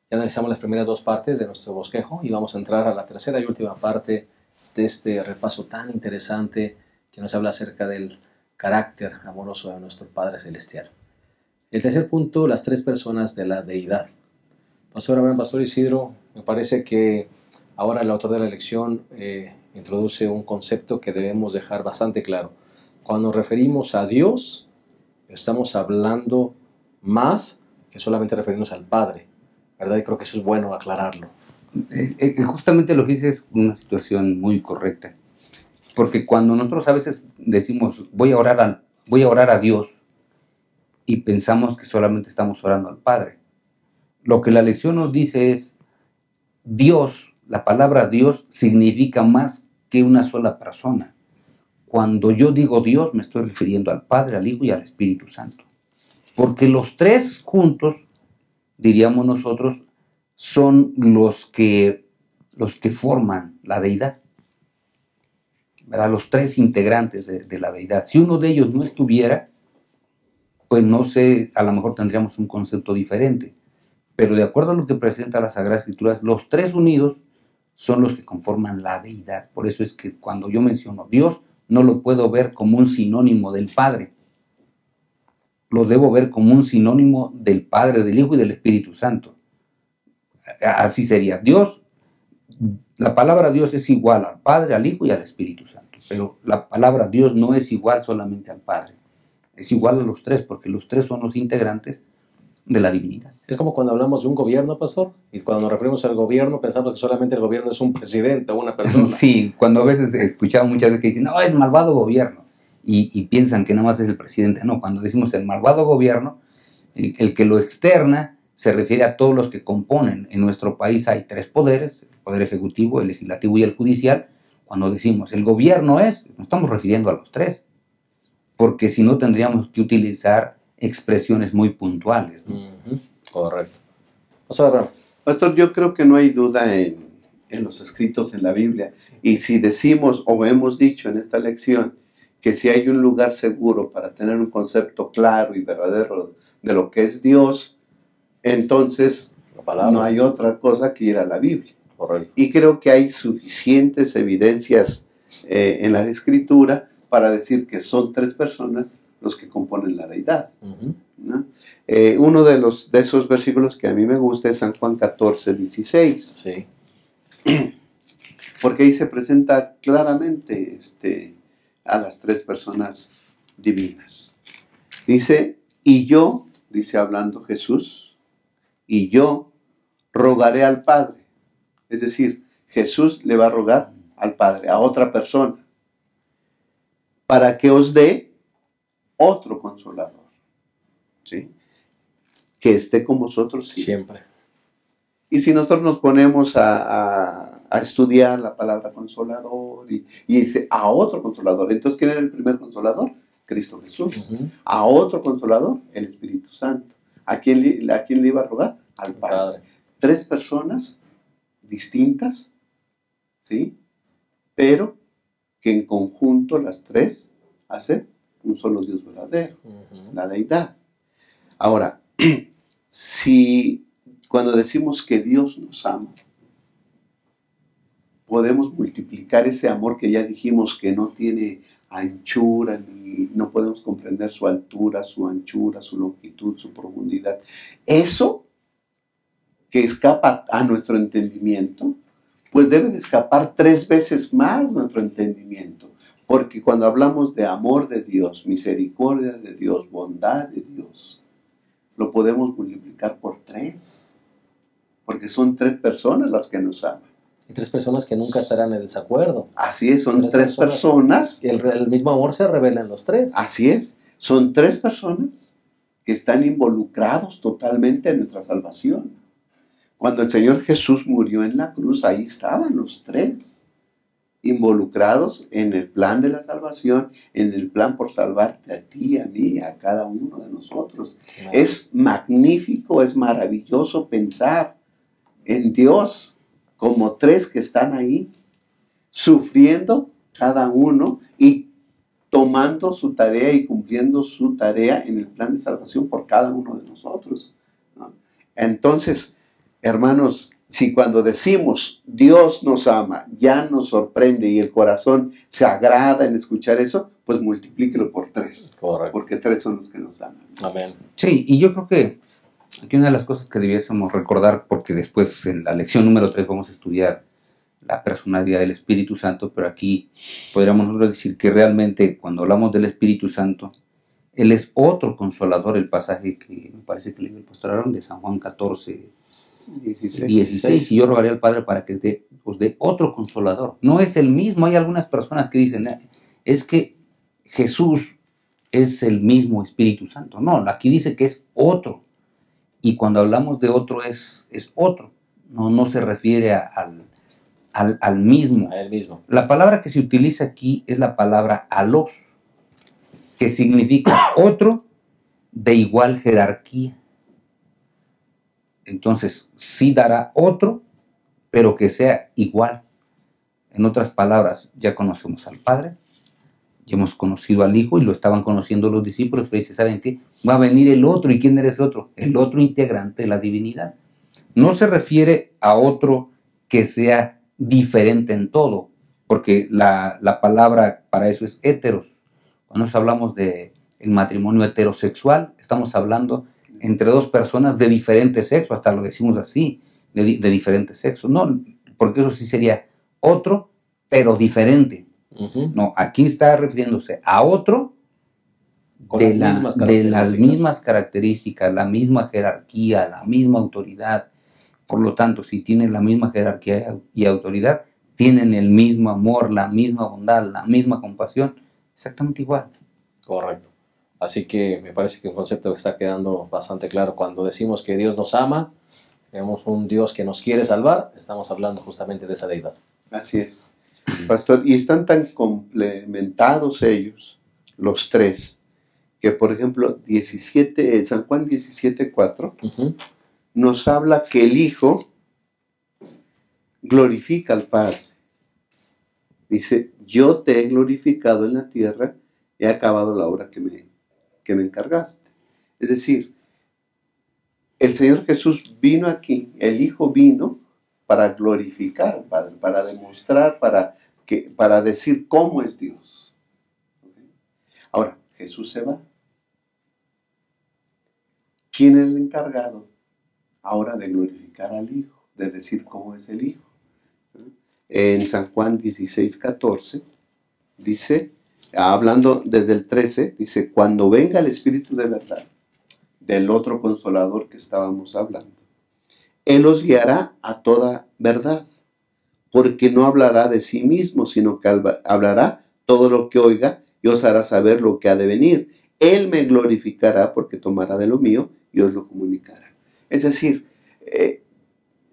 [SPEAKER 1] Ya analizamos las primeras dos partes de nuestro bosquejo y vamos a entrar a la tercera y última parte de este repaso tan interesante que nos habla acerca del carácter amoroso de nuestro Padre Celestial. El tercer punto, las tres personas de la deidad. Pastor Abraham, Pastor Isidro, me parece que ahora el autor de la lección introduce un concepto que debemos dejar bastante claro. Cuando nos referimos a Dios, estamos hablando más que solamente referirnos al Padre, ¿verdad? Y creo que eso es bueno aclararlo.
[SPEAKER 2] Justamente lo que dice es una situación muy correcta, porque cuando nosotros a veces decimos voy a orar a Dios y pensamos que solamente estamos orando al Padre, lo que la lección nos dice es Dios. La palabra Dios significa más que una sola persona. Cuando yo digo Dios, me estoy refiriendo al Padre, al Hijo y al Espíritu Santo. Porque los tres juntos, diríamos nosotros, son los que forman la deidad. ¿Verdad? Los tres integrantes de la deidad. Si uno de ellos no estuviera, pues no sé, a lo mejor tendríamos un concepto diferente. Pero de acuerdo a lo que presenta la Sagrada Escritura, los tres unidos son los que conforman la deidad. Por eso es que cuando yo menciono Dios, no lo puedo ver como un sinónimo del Padre. Lo debo ver como un sinónimo del Padre, del Hijo y del Espíritu Santo. Así sería. Dios, La palabra Dios es igual al Padre, al Hijo y al Espíritu Santo, pero la palabra Dios no es igual solamente al Padre, es igual a los tres, porque los tres son los integrantes de la divinidad.
[SPEAKER 1] Es como cuando hablamos de un gobierno, pastor, y cuando nos referimos al gobierno pensamos que solamente el gobierno es un presidente o una persona.
[SPEAKER 2] Sí, cuando a veces he escuchado muchas veces que dicen, no, es malvado gobierno, y piensan que nada más es el presidente. No, cuando decimos el malvado gobierno, el que lo externa se refiere a todos los que componen. En nuestro país hay tres poderes, el poder ejecutivo, el legislativo y el judicial. Cuando decimos el gobierno es, nos estamos refiriendo a los tres, porque si no tendríamos que utilizar expresiones muy puntuales, ¿no?
[SPEAKER 1] Correcto. O sea,
[SPEAKER 3] Pastor, yo creo que no hay duda en los escritos en la Biblia. Y si decimos o hemos dicho en esta lección que si hay un lugar seguro para tener un concepto claro y verdadero de lo que es Dios, entonces no hay otra cosa que ir a la Biblia.
[SPEAKER 1] correcto.
[SPEAKER 3] Y creo que hay suficientes evidencias en la Escritura para decir que son tres personas los que componen la deidad, ¿no? Uno de esos versículos que a mí me gusta es San Juan 14, 16.
[SPEAKER 1] Sí.
[SPEAKER 3] Porque ahí se presenta claramente a las tres personas divinas. Dice, y yo, dice hablando Jesús, y yo rogaré al Padre. Es decir, Jesús le va a rogar al Padre, a otra persona, para que os dé otro consolador, ¿sí? Que esté con vosotros siempre. Y si nosotros nos ponemos a estudiar la palabra consolador y dice a otro consolador, entonces ¿quién era el primer consolador? Cristo Jesús. A otro consolador, el Espíritu Santo. ¿A quién le iba a rogar? Al Padre. Tres personas distintas, ¿sí? Pero que en conjunto las tres hacen un solo Dios verdadero, la deidad. Ahora, si cuando decimos que Dios nos ama, podemos multiplicar ese amor que ya dijimos que no tiene anchura, ni no podemos comprender su altura, su anchura, su longitud, su profundidad. Eso que escapa a nuestro entendimiento, pues debe de escapar 3 veces más nuestro entendimiento. Porque cuando hablamos de amor de Dios, misericordia de Dios, bondad de Dios, lo podemos multiplicar por 3. Porque son 3 personas las que nos aman.
[SPEAKER 1] Y 3 personas que nunca estarán en desacuerdo.
[SPEAKER 3] Así es, son 3 personas.
[SPEAKER 1] Y el mismo amor se revela en los 3.
[SPEAKER 3] Así es, son 3 personas que están involucrados totalmente en nuestra salvación. Cuando el Señor Jesús murió en la cruz, ahí estaban los 3. Involucrados en el plan de la salvación, en el plan por salvarte a ti, a mí, a cada uno de nosotros. Claro. Es magnífico, es maravilloso pensar en Dios como 3 que están ahí, sufriendo cada uno y tomando su tarea y cumpliendo su tarea en el plan de salvación por cada uno de nosotros, ¿no? Entonces, hermanos, si cuando decimos Dios nos ama, ya nos sorprende y el corazón se agrada en escuchar eso, pues multiplíquelo por 3.
[SPEAKER 1] Correcto.
[SPEAKER 3] Porque 3 son los que nos aman.
[SPEAKER 1] Amén.
[SPEAKER 2] Sí, y yo creo que aquí una de las cosas que debiésemos recordar, porque después en la lección número 3 vamos a estudiar la personalidad del Espíritu Santo, pero aquí podríamos nosotros decir que realmente cuando hablamos del Espíritu Santo, Él es otro consolador. El pasaje que me parece que leí el pastor Aarón de San Juan 14, 16, y yo rogaré al Padre para que os dé otro consolador. No es el mismo. Hay algunas personas que dicen, es que Jesús es el mismo Espíritu Santo. No, aquí dice que es otro. Y cuando hablamos de otro es otro. No se refiere al mismo.
[SPEAKER 1] A él mismo.
[SPEAKER 2] La palabra que se utiliza aquí es la palabra alos, que significa otro de igual jerarquía. Entonces, sí dará otro, pero que sea igual. En otras palabras, ya conocemos al Padre, ya hemos conocido al Hijo y lo estaban conociendo los discípulos, pero dice, ¿saben qué? Va a venir el otro. ¿Y quién era ese otro? El otro integrante de la divinidad. No se refiere a otro que sea diferente en todo, porque la palabra para eso es heteros. Cuando nos hablamos del matrimonio heterosexual, estamos hablando entre 2 personas de diferente sexo, hasta lo decimos así, de diferente sexo. No, porque eso sí sería otro, pero diferente.
[SPEAKER 1] Ujú.
[SPEAKER 2] No, aquí está refiriéndose a otro
[SPEAKER 1] Con
[SPEAKER 2] de
[SPEAKER 1] las mismas
[SPEAKER 2] de las
[SPEAKER 1] características.
[SPEAKER 2] mismas características, la misma jerarquía, la misma autoridad. Por lo tanto, si tienen la misma jerarquía y autoridad, tienen el mismo amor, la misma bondad, la misma compasión, exactamente igual.
[SPEAKER 1] Correcto. Así que me parece que un concepto que está quedando bastante claro cuando decimos que Dios nos ama, tenemos un Dios que nos quiere salvar, estamos hablando justamente de esa deidad.
[SPEAKER 3] Así es. Pastor, y están tan complementados ellos, los tres, que por ejemplo, San Juan 17:4
[SPEAKER 1] Ujú.
[SPEAKER 3] nos habla que el Hijo glorifica al Padre. Dice, yo te he glorificado en la tierra, he acabado la obra que me encargaste. Es decir, el Señor Jesús vino aquí, el Hijo vino para glorificar al Padre, para demostrar, para decir cómo es Dios. Ahora, Jesús se va. ¿Quién es el encargado ahora de glorificar al Hijo, de decir cómo es el Hijo? En San Juan 16:14 dice, hablando desde el 13, dice, cuando venga el Espíritu de verdad, del otro consolador que estábamos hablando, Él os guiará a toda verdad, porque no hablará de sí mismo, sino que hablará todo lo que oiga y os hará saber lo que ha de venir. Él me glorificará porque tomará de lo mío y os lo comunicará. Es decir,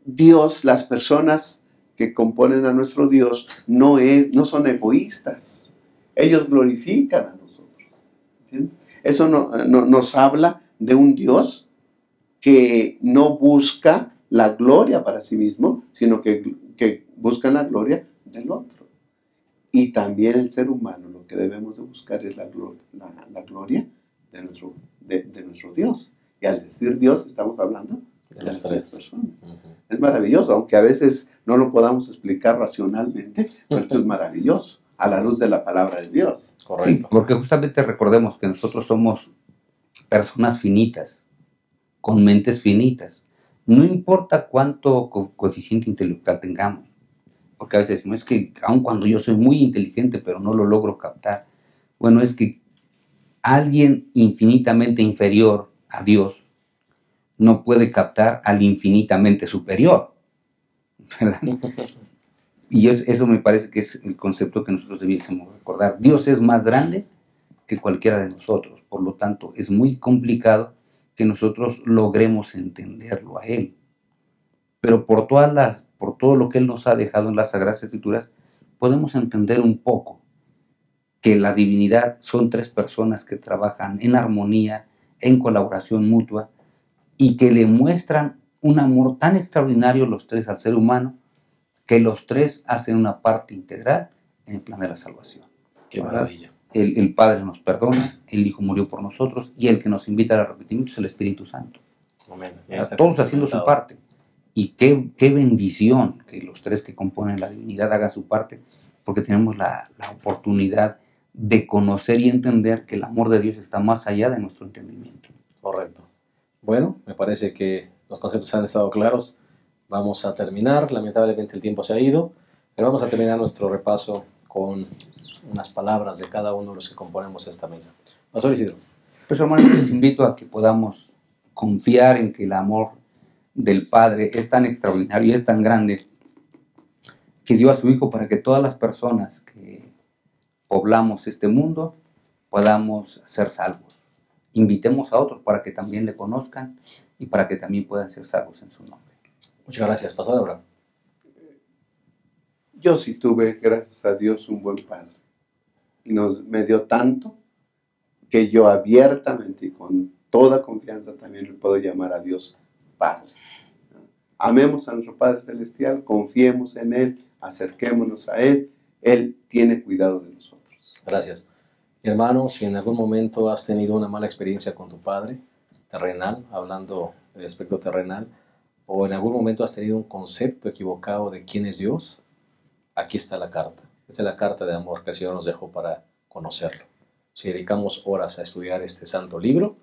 [SPEAKER 3] Dios, las personas que componen a nuestro Dios, no son egoístas. Ellos glorifican a nosotros. ¿Entiendes? Eso nos habla de un Dios que no busca la gloria para sí mismo, sino que busca la gloria del otro. Y también el ser humano lo que debemos de buscar es la gloria de nuestro Dios. Y al decir Dios estamos hablando de las tres personas.
[SPEAKER 1] Ujú.
[SPEAKER 3] Es maravilloso, aunque a veces no lo podamos explicar racionalmente, pero esto es maravilloso, a la luz de la palabra de Dios.
[SPEAKER 2] Sí,
[SPEAKER 1] Correcto.
[SPEAKER 2] porque justamente recordemos que nosotros somos personas finitas, con mentes finitas. No importa cuánto coeficiente intelectual tengamos, porque a veces decimos, es que aun cuando yo soy muy inteligente, pero no lo logro captar. Bueno, es que alguien infinitamente inferior a Dios no puede captar al infinitamente superior, ¿verdad? Y eso me parece que es el concepto que nosotros debiésemos recordar. Dios es más grande que cualquiera de nosotros, por lo tanto es muy complicado que nosotros logremos entenderlo a Él. Pero por todo lo que Él nos ha dejado en las Sagradas Escrituras, podemos entender un poco que la divinidad son tres personas que trabajan en armonía, en colaboración mutua, y que le muestran un amor tan extraordinario los tres al ser humano, que los tres hacen una parte integral en el plan de la salvación.
[SPEAKER 1] Qué
[SPEAKER 2] ¿Verdad?
[SPEAKER 1] maravilla.
[SPEAKER 2] El Padre nos perdona, el Hijo murió por nosotros, y el que nos invita al arrepentimiento es el Espíritu Santo.
[SPEAKER 1] Amén. Ya
[SPEAKER 2] ¿Verdad?
[SPEAKER 1] está
[SPEAKER 2] Todos haciendo su
[SPEAKER 1] complementado.
[SPEAKER 2] parte. Y qué bendición que los tres que componen la divinidad hagan su parte, porque tenemos la oportunidad de conocer y entender que el amor de Dios está más allá de nuestro entendimiento.
[SPEAKER 1] Correcto. Bueno, me parece que los conceptos han estado claros. Vamos a terminar. Lamentablemente el tiempo se ha ido, pero vamos a terminar nuestro repaso con unas palabras de cada uno de los que componemos esta mesa. Pastor Isidro.
[SPEAKER 2] Pues hermanos, les invito a que podamos confiar en que el amor del Padre es tan extraordinario y es tan grande que dio a su Hijo para que todas las personas que poblamos este mundo podamos ser salvos. Invitemos a otros para que también le conozcan y para que también puedan ser salvos en su nombre.
[SPEAKER 1] Muchas gracias, Pastor Abraham.
[SPEAKER 3] Yo sí tuve, gracias a Dios, un buen padre. Y me dio tanto que yo abiertamente y con toda confianza también le puedo llamar a Dios Padre. Amemos a nuestro Padre Celestial, confiemos en Él, acerquémonos a Él. Él tiene cuidado de nosotros.
[SPEAKER 1] Gracias. Hermano, si en algún momento has tenido una mala experiencia con tu padre terrenal, hablando del aspecto terrenal, o en algún momento has tenido un concepto equivocado de quién es Dios, aquí está la carta. Esta es la carta de amor que el Señor nos dejó para conocerlo. Si dedicamos horas a estudiar este santo libro,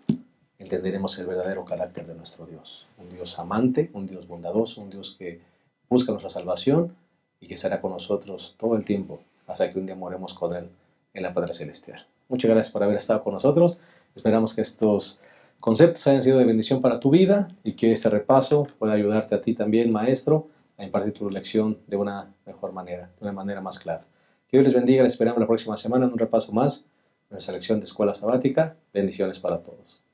[SPEAKER 1] entenderemos el verdadero carácter de nuestro Dios. Un Dios amante, un Dios bondadoso, un Dios que busca nuestra salvación y que estará con nosotros todo el tiempo hasta que un día moremos con Él en la Patria Celestial. Muchas gracias por haber estado con nosotros. Esperamos que estos conceptos hayan sido de bendición para tu vida y que este repaso pueda ayudarte a ti también, maestro, a impartir tu lección de una mejor manera, de una manera más clara. Que Dios les bendiga. Les esperamos la próxima semana en un repaso más de nuestra lección de Escuela Sabática. Bendiciones para todos.